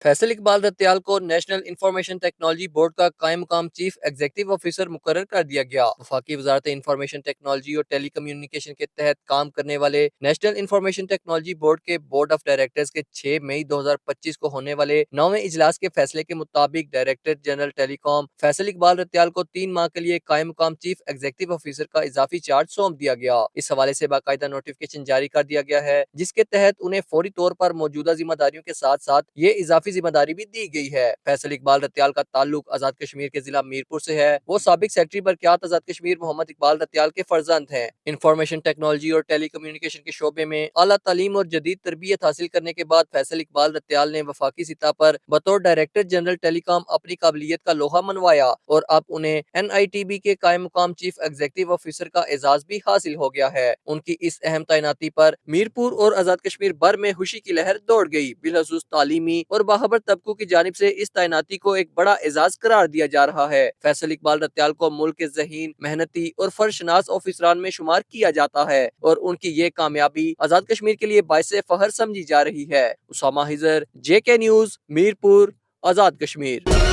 فیصل اقبال رتیال کو national information technology board کا قائم مقام چیف ایگزیکٹو آفیسر مقرر کر دیا گیا۔ وفاقی وزارت انفارمیشن ٹیکنالوجی اور ٹیلی کمیونیکیشن کے تحت کام کرنے والے نیشنل انفارمیشن ٹیکنالوجی بورڈ کے بورڈ آف ڈائریکٹرز کے 6 مئی 2025 کو ہونے والے 9ویں اجلاس کے فیصلے کے مطابق ڈائریکٹر جنرل ٹیلی کام فیصل اقبال رتیال کو 3 ماہ کے لیے قائم مقام چیف ایگزیکٹو آفیسر کا اضافی چارج سونپ دیا گیا۔ اس حوالے سے باقاعدہ نوٹیفکیشن جاری کر دیا گیا ہے، جس کے تحت انہیں فوری طور پر موجودہ ذمہ داریوں کے ساتھ ساتھ یہ اضافی ذمہ داری بھی دی گئی ہے۔ فیصل اقبال رتیال کا تعلق آزاد کشمیر کے ضلع میرپور سے ہے۔ وہ سابق سیکرٹری برقیات آزاد کشمیر محمد اقبال رتیال کے فرزند ہیں۔ انفارمیشن ٹیکنالوجی اور ٹیلی کمیونیکیشن کے شعبے میں اعلیٰ تعلیم اور جدید تربیت حاصل کرنے کے بعد فیصل اقبال رتیال نے وفاقی سطح پر بطور ڈائریکٹر جنرل ٹیلی کام اپنی قابلیت کا لوہا منوایا اور اب انہیں NITB کے قائم مقام چیف ایگزیکٹو آفیسر کا اعزاز بھی حاصل ہو گیا ہے۔ ان کی اس اہم تعیناتی پر میرپور اور آزاد کشمیر بھر میں خوشی کی لہر دوڑ گئی۔ بالخصوص تعلیمی اور باخبر طبقوں کی جانب سے اس تعیناتی کو ایک بڑا اعزاز قرار دیا جا رہا ہے۔ فیصل اقبال رتیال کو ملک کے ذہین، محنتی اور فرشناس آفیسران میں شمار کیا جاتا ہے اور ان کی یہ کامیابی آزاد کشمیر کے لیے باعث فخر سمجھی جا رہی ہے۔ اسامہ حضر، JK نیوز، میرپور، آزاد کشمیر۔